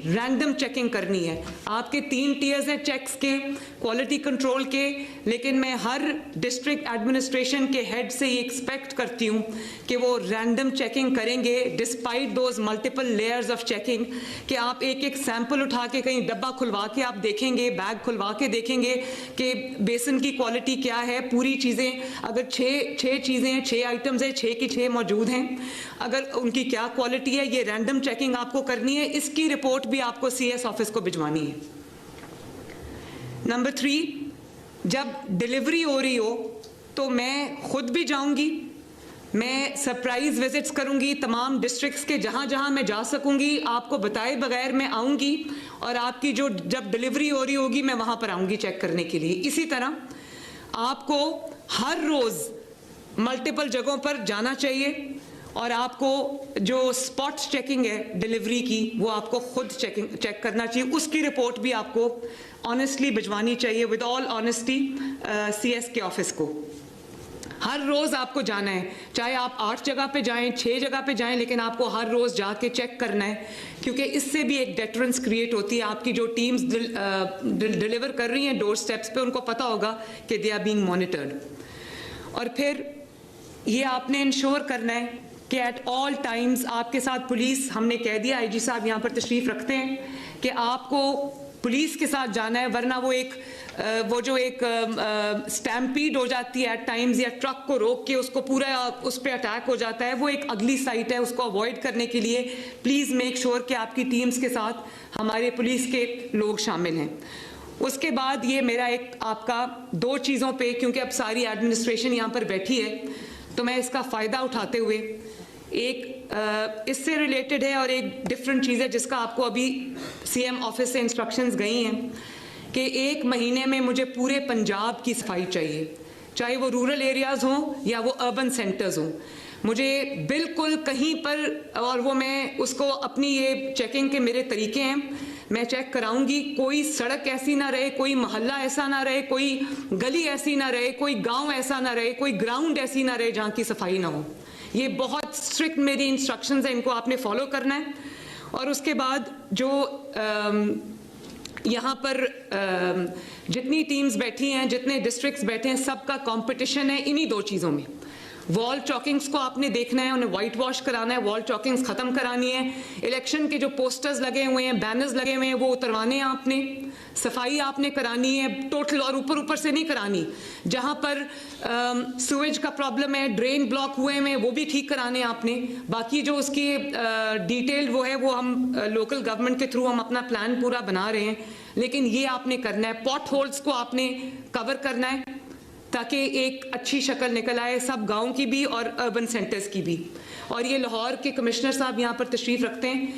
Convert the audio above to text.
Random checking करनी है। आपके 3 टीयर्स हैं चेक्स के, क्वालिटी कंट्रोल के, लेकिन मैं हर डिस्ट्रिक्ट एडमिनिस्ट्रेशन के हेड से ये एक्सपेक्ट करती हूँ कि वो रैंडम चेकिंग करेंगे despite those multiple layers of checking, कि आप एक एक सैंपल उठा के कहीं डब्बा खुलवा के आप देखेंगे, बैग खुलवा के देखेंगे कि बेसन की क्वालिटी क्या है, पूरी चीज़ें अगर 6 चीज़ें हैं, 6 आइटम्स हैं, 6 की 6 मौजूद हैं, अगर उनकी क्या क्वालिटी है, ये रैंडम चेकिंग आपको करनी है। इसकी रिपोर्ट भी आपको CS ऑफिस को भिजवानी है। नंबर 3, जब डिलीवरी हो रही हो तो मैं खुद भी जाऊंगी, मैं सरप्राइज विजिट्स करूंगी तमाम डिस्ट्रिक्ट्स के, जहां जहां मैं जा सकूंगी आपको बताए बगैर मैं आऊंगी, और आपकी जो जब डिलीवरी हो रही होगी मैं वहां पर आऊंगी चेक करने के लिए। इसी तरह आपको हर रोज मल्टीपल जगहों पर जाना चाहिए, और आपको जो स्पॉट चेकिंग है डिलीवरी की वो आपको खुद चेक करना चाहिए। उसकी रिपोर्ट भी आपको ऑनेस्टली भिजवानी चाहिए, विद ऑल ऑनेस्टी, CS के ऑफिस को। हर रोज़ आपको जाना है, चाहे आप 8 जगह पे जाएं, 6 जगह पे जाएं, लेकिन आपको हर रोज़ जाके चेक करना है, क्योंकि इससे भी एक डेटरेंस क्रिएट होती है। आपकी जो टीम्स डिलीवर कर रही हैं डोर स्टेप्स पे, उनको पता होगा कि दे आर बीइंग मॉनिटर्ड। और फिर ये आपने इंश्योर करना है कि एट ऑल टाइम्स आपके साथ पुलिस, हमने कह दिया IG साहब यहाँ पर तशरीफ़ रखते हैं, कि आपको पुलिस के साथ जाना है, वरना वो जो एक स्टैम्पीड हो जाती है एट टाइम्स, या ट्रक को रोक के उसको पूरा उस पर अटैक हो जाता है, वो एक अगली साइट है। उसको अवॉइड करने के लिए प्लीज़ मेक श्योर कि आपकी टीम्स के साथ हमारे पुलिस के लोग शामिल हैं। उसके बाद ये मेरा एक आपका 2 चीज़ों पे, क्योंकि अब सारी एडमिनिस्ट्रेशन यहाँ पर बैठी है, तो मैं इसका फ़ायदा उठाते हुए एक इससे रिलेटेड है और एक डिफरेंट चीज़ है जिसका आपको अभी CM ऑफिस से इंस्ट्रक्शंस गई हैं कि 1 महीने में मुझे पूरे पंजाब की सफाई चाहिए, चाहे वो रूरल एरियाज़ हों या वो अर्बन सेंटर्स हों। मुझे बिल्कुल कहीं पर, और वो मैं उसको अपनी ये चेकिंग के मेरे तरीके हैं, मैं चेक कराऊंगी, कोई सड़क ऐसी ना रहे, कोई मोहल्ला ऐसा ना रहे, कोई गली ऐसी ना रहे, कोई गांव ऐसा ना रहे, कोई ग्राउंड ऐसी ना रहे जहाँ की सफाई ना हो। ये बहुत स्ट्रिक्ट मेरी इंस्ट्रक्शंस हैं, इनको आपने फॉलो करना है। और उसके बाद जो यहाँ पर जितनी टीम्स बैठी हैं, जितने डिस्ट्रिक्ट्स बैठे हैं, सबका कंपटीशन है इन्हीं 2 चीज़ों में। वॉल चॉकिंग्स को आपने देखना है, उन्हें वाइट वॉश कराना है, वॉल चॉकिंग्स ख़त्म करानी है। इलेक्शन के जो पोस्टर्स लगे हुए हैं, बैनर्स लगे हुए हैं, वो उतरवाने हैं आपने। सफाई आपने करानी है टोटल, और ऊपर से नहीं करानी। जहाँ पर सीवेज का प्रॉब्लम है, ड्रेन ब्लॉक हुए हैं, वो भी ठीक कराने हैं आपने। बाकी जो उसकी डिटेल्ड वो है, वो हम लोकल गवर्नमेंट के थ्रू हम अपना प्लान पूरा बना रहे हैं, लेकिन ये आपने करना है। पॉट होल्स को आपने कवर करना है ताकि एक अच्छी शक्ल निकल आए, सब गांव की भी और अर्बन सेंटर्स की भी। और ये लाहौर के कमिश्नर साहब यहाँ पर तशरीफ़ रखते हैं।